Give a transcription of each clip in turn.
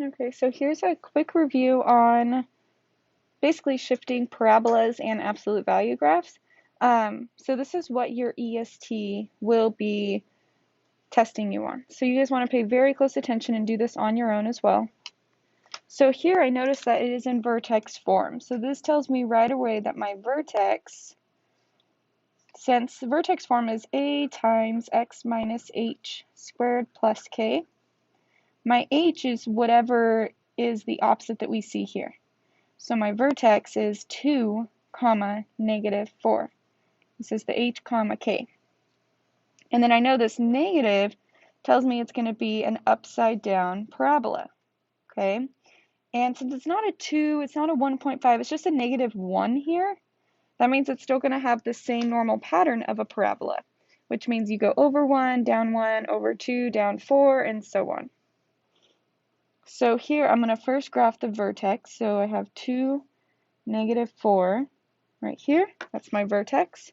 Okay, so here's a quick review on basically shifting parabolas and absolute value graphs. So this is what your EST will be testing you on. So you guys want to pay very close attention and do this on your own as well. So here I notice that it is in vertex form. So this tells me right away that my vertex, since the vertex form is a times x minus h squared plus k, my h is whatever is the opposite that we see here. So my vertex is 2, comma, negative 4. This is the h, comma, k. And then I know this negative tells me it's going to be an upside down parabola, okay? And since it's not a 2, it's not a 1.5, it's just a negative 1 here, that means it's still going to have the same normal pattern of a parabola, which means you go over 1, over 2, down 4, and so on. So here I'm going to first graph the vertex. So I have 2, negative 4 right here. That's my vertex.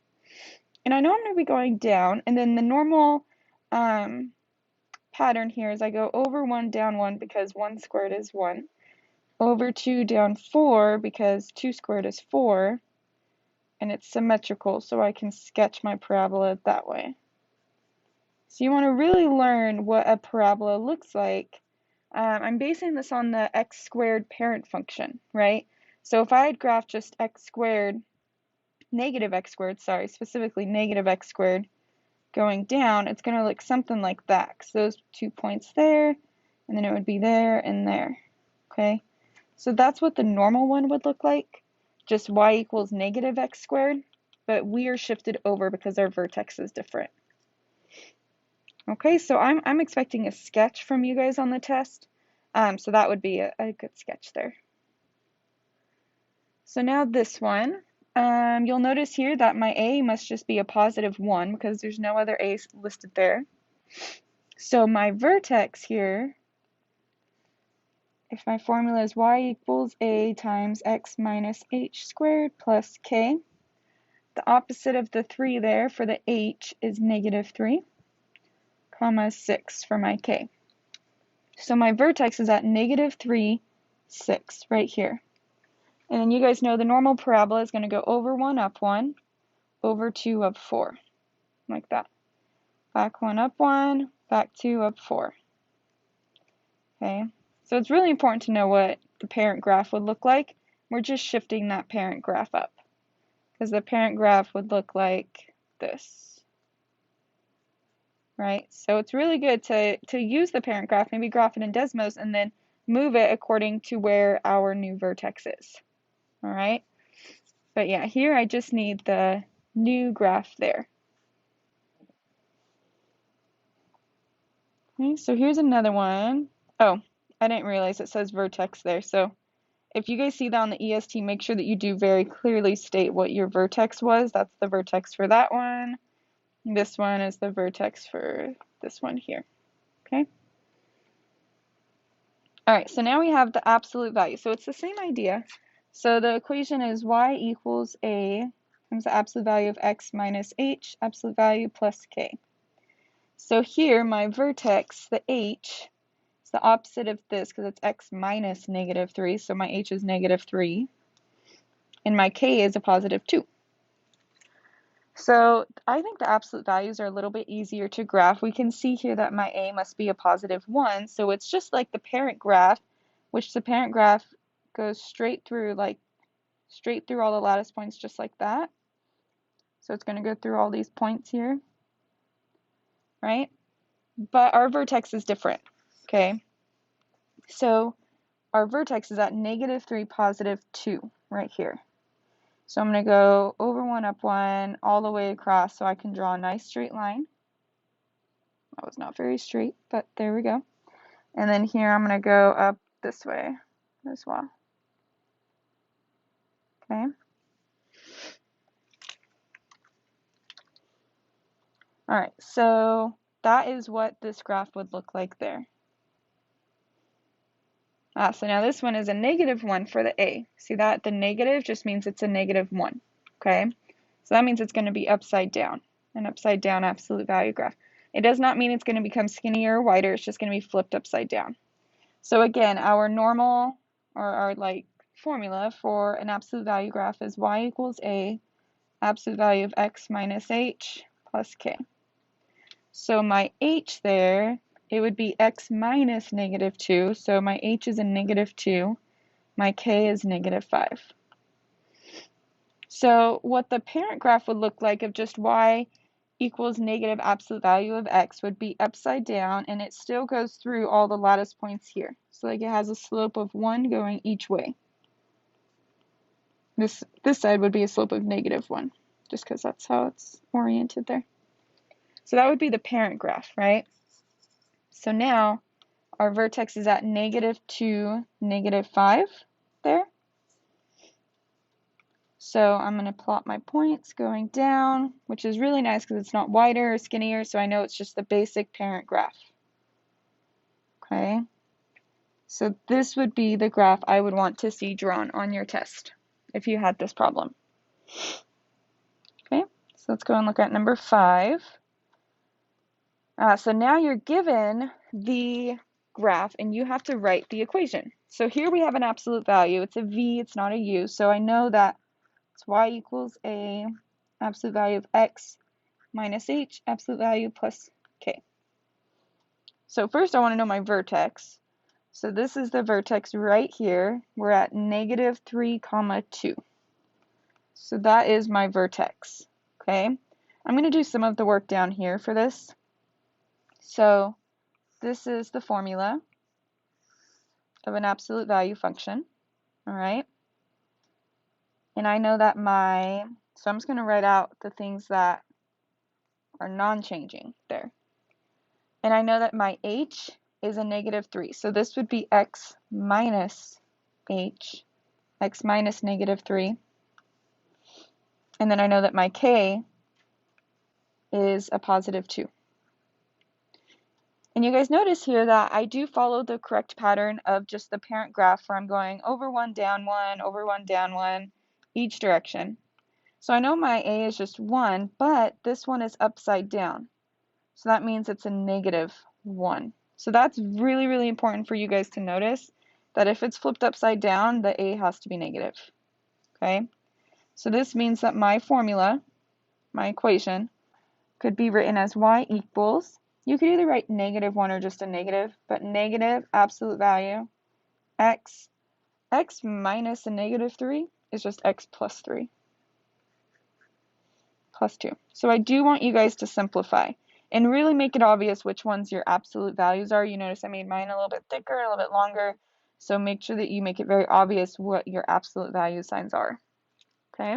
And I know I'm going to be going down, and then the normal pattern here is I go over 1, down 1 because 1 squared is 1, over 2, down 4 because 2 squared is 4, and it's symmetrical, so I can sketch my parabola that way. So you want to really learn what a parabola looks like. I'm basing this on the x squared parent function, right? So if I had graphed just x squared, negative x squared, sorry, specifically negative x squared going down, it's going to look something like that. So those 2 points there, and then it would be there and there, okay? So that's what the normal one would look like, just y equals negative x squared, but we are shifted over because our vertex is different. Okay, so I'm expecting a sketch from you guys on the test, so that would be a good sketch there. So now this one, you'll notice here that my a must just be a positive 1 because there's no other a listed there. So my vertex here, if my formula is y equals a times x minus h squared plus k, the opposite of the 3 there for the h is negative 3, comma 6 for my k. So my vertex is at negative 3, 6 right here. And then you guys know the normal parabola is going to go over 1, up 1, over 2, up 4, like that. Back 1, up 1, back 2, up 4. Okay, so it's really important to know what the parent graph would look like. We're just shifting that parent graph up because the parent graph would look like this, right? So it's really good to use the parent graph, maybe graph it in Desmos, and then move it according to where our new vertex is, all right? But yeah, here I just need the new graph there. Okay, so here's another one. Oh, I didn't realize it says vertex there. So if you guys see that on the EST, make sure that you do very clearly state what your vertex was. That's the vertex for that one. This one is the vertex for this one here. Okay. All right, so now we have the absolute value. So it's the same idea. So the equation is y equals a times the absolute value of x minus h, absolute value plus k. So here, my vertex, the h, is the opposite of this because it's x minus negative 3, so my h is negative 3, and my k is a positive 2. So I think the absolute values are a little bit easier to graph. We can see here that my a must be a positive 1, so it's just like the parent graph, which the parent graph goes straight through all the lattice points just like that. So it's going to go through all these points here, right? But our vertex is different, okay? So our vertex is at negative 3, positive 2 right here. So I'm going to go over 1, up 1, all the way across so I can draw a nice straight line. That was not very straight, but there we go. And then here I'm going to go up this way as well. Okay. All right, so that is what this graph would look like there. So now this one is a negative 1 for the a. See that? The negative just means it's a negative 1. Okay, so that means it's going to be upside down, an upside down absolute value graph. It does not mean it's going to become skinnier or wider, it's just going to be flipped upside down. So again, our normal, or our like formula for an absolute value graph is y equals a absolute value of x minus h plus k. So my h there, it would be x minus -2, so my h is a -2, my k is -5. So what the parent graph would look like of just y equals negative absolute value of x would be upside down, and it still goes through all the lattice points here. So like it has a slope of 1 going each way. This side would be a slope of -1, just because that's how it's oriented there. So that would be the parent graph, right? So now our vertex is at -2, -5 there. So I'm going to plot my points going down, which is really nice because it's not wider or skinnier, so I know it's just the basic parent graph. Okay, so this would be the graph I would want to see drawn on your test if you had this problem. Okay, so let's go and look at number 5. So now you're given the graph and you have to write the equation. So here we have an absolute value. It's a v, it's not a u, so I know that it's y equals a absolute value of x minus h absolute value plus k. So first I want to know my vertex. So this is the vertex right here. We're at -3, 2. So that is my vertex. Okay, I'm going to do some of the work down here for this. So this is the formula of an absolute value function. All right, and I know that so I'm just going to write out the things that are non-changing there. And I know that my h is a -3. So this would be x minus h, x minus -3. And then I know that my k is a +2. And you guys notice here that I do follow the correct pattern of just the parent graph where I'm going over 1, down 1, over 1, down 1, each direction. So I know my a is just 1, but this one is upside down. So that means it's a -1. So that's really, really important for you guys to notice that if it's flipped upside down, the a has to be negative. Okay? So this means that my formula, my equation, could be written as y equals, you could either write -1 or just a negative, but negative absolute value x minus a -3 is just x plus 3 plus 2. So I do want you guys to simplify and really make it obvious which ones your absolute values are. You notice I made mine a little bit thicker, a little bit longer, so make sure that you make it very obvious what your absolute value signs are. Okay?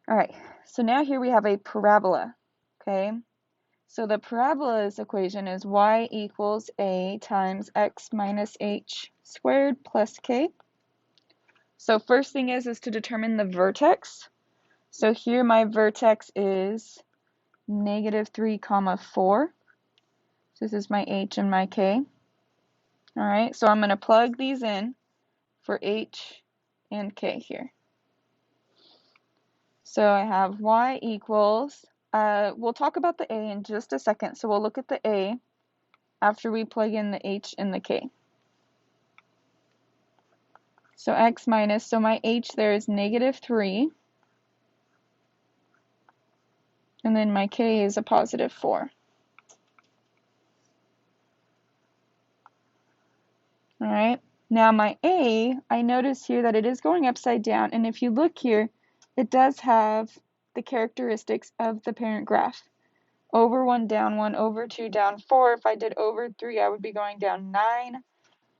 All right, so now here we have a parabola. Okay, so the parabola's equation is y equals a times x minus h squared plus k. So first thing is to determine the vertex. So here my vertex is -3, 4. So this is my h and my k. All right, so I'm going to plug these in for h and k here. So I have y equals, we'll talk about the a in just a second, so we'll look at the a after we plug in the h and the k. So x minus, so my h there is -3, and then my k is a +4. All right, now my a, I notice here that it is going upside down, and if you look here, it does have the characteristics of the parent graph. Over 1, down 1, over 2, down 4. If I did over 3, I would be going down 9,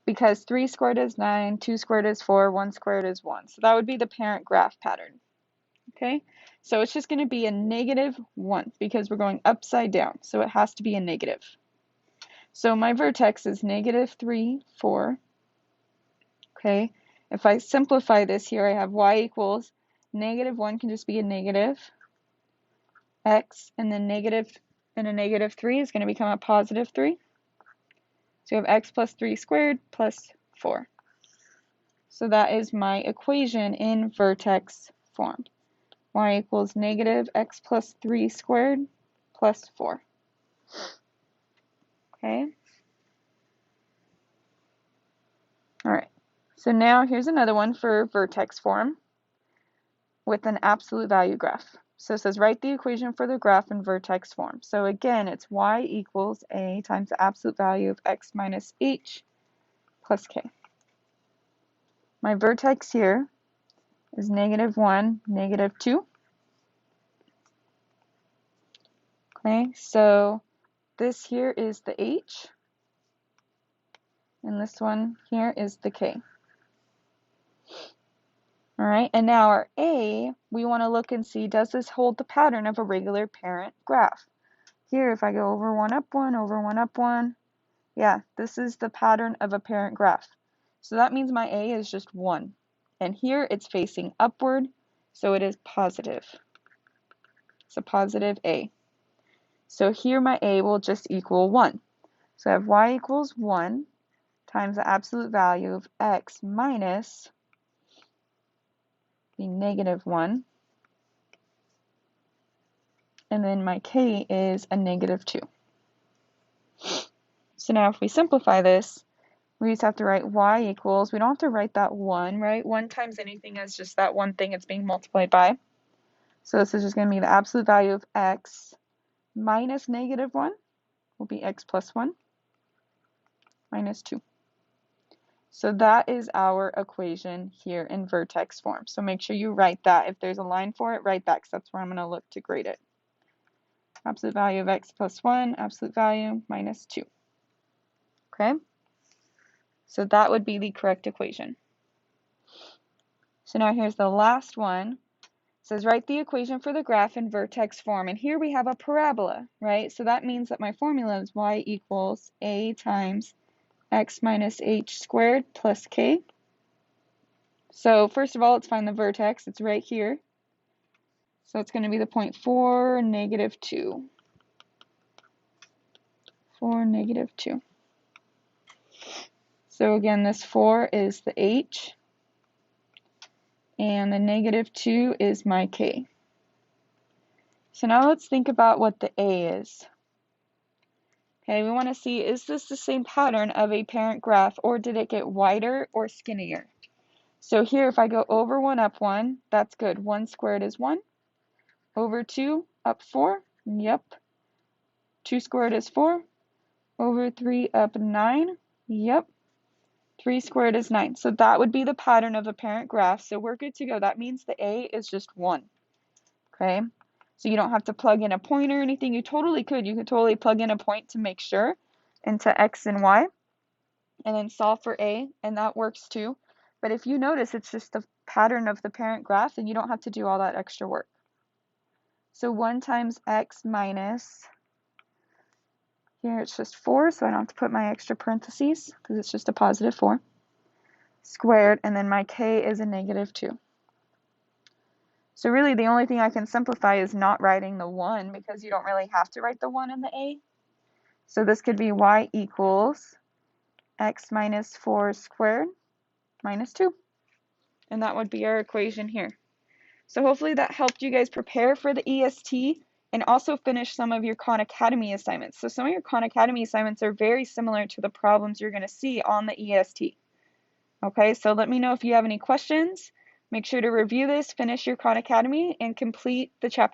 because 3 squared is 9, 2 squared is 4, 1 squared is 1. So that would be the parent graph pattern. Okay, so it's just going to be a -1 because we're going upside down, so it has to be a negative. So my vertex is -3, 4. Okay, if I simplify this here, I have y equals -1 can just be a negative, x, and then negative and a -3 is going to become a +3. So you have x plus 3 squared plus 4. So that is my equation in vertex form. Y equals -x plus 3 squared plus 4. Okay. So now here's another one for vertex form with an absolute value graph. So it says write the equation for the graph in vertex form. So again, it's y equals a times the absolute value of x minus h plus k. My vertex here is -1, -2. Okay, so this here is the h, and this one here is the k. All right, and now our a, we want to look and see, does this hold the pattern of a regular parent graph? Here, if I go over 1 up 1, over 1 up 1, yeah, this is the pattern of a parent graph. So that means my a is just 1. And here it's facing upward, so it is positive. It's a positive a. So here my a will just equal 1. So I have y equals 1 times the absolute value of x minus the -1. And then my k is a -2. So now if we simplify this, we just have to write y equals, we don't have to write that 1, right? 1 times anything is just that one thing it's being multiplied by. So this is just going to be the absolute value of x minus -1 will be x plus 1 minus 2. So that is our equation here in vertex form. So make sure you write that. If there's a line for it, write that because that's where I'm going to look to grade it. Absolute value of x plus 1, absolute value minus 2. Okay? So that would be the correct equation. So now here's the last one. It says write the equation for the graph in vertex form. And here we have a parabola, right? So that means that my formula is y equals a times x minus h squared plus k. So first of all, let's find the vertex. It's right here. So it's going to be the point 4, -2. 4, -2. So again, this 4 is the h, and the -2 is my k. So now let's think about what the a is. Okay, we want to see, is this the same pattern of a parent graph, or did it get wider or skinnier? So here, if I go over 1 up 1, that's good. 1 squared is 1. Over 2 up 4, yep. 2 squared is 4. Over 3 up 9, yep. 3 squared is 9. So that would be the pattern of a parent graph. So we're good to go. That means the a is just 1. Okay, so you don't have to plug in a point or anything. You totally could. You could totally plug in a point to make sure into x and y, and then solve for a, and that works too. But if you notice, it's just the pattern of the parent graph, and you don't have to do all that extra work. So 1 times x minus, here it's just 4, so I don't have to put my extra parentheses because it's just a positive 4, squared, and then my k is a -2. So really the only thing I can simplify is not writing the 1, because you don't really have to write the 1 in the a. So this could be y equals x minus 4 squared minus 2. And that would be our equation here. So hopefully that helped you guys prepare for the EST and also finish some of your Khan Academy assignments. So some of your Khan Academy assignments are very similar to the problems you're going to see on the EST. Okay, so let me know if you have any questions. Make sure to review this, finish your Khan Academy, and complete the chapter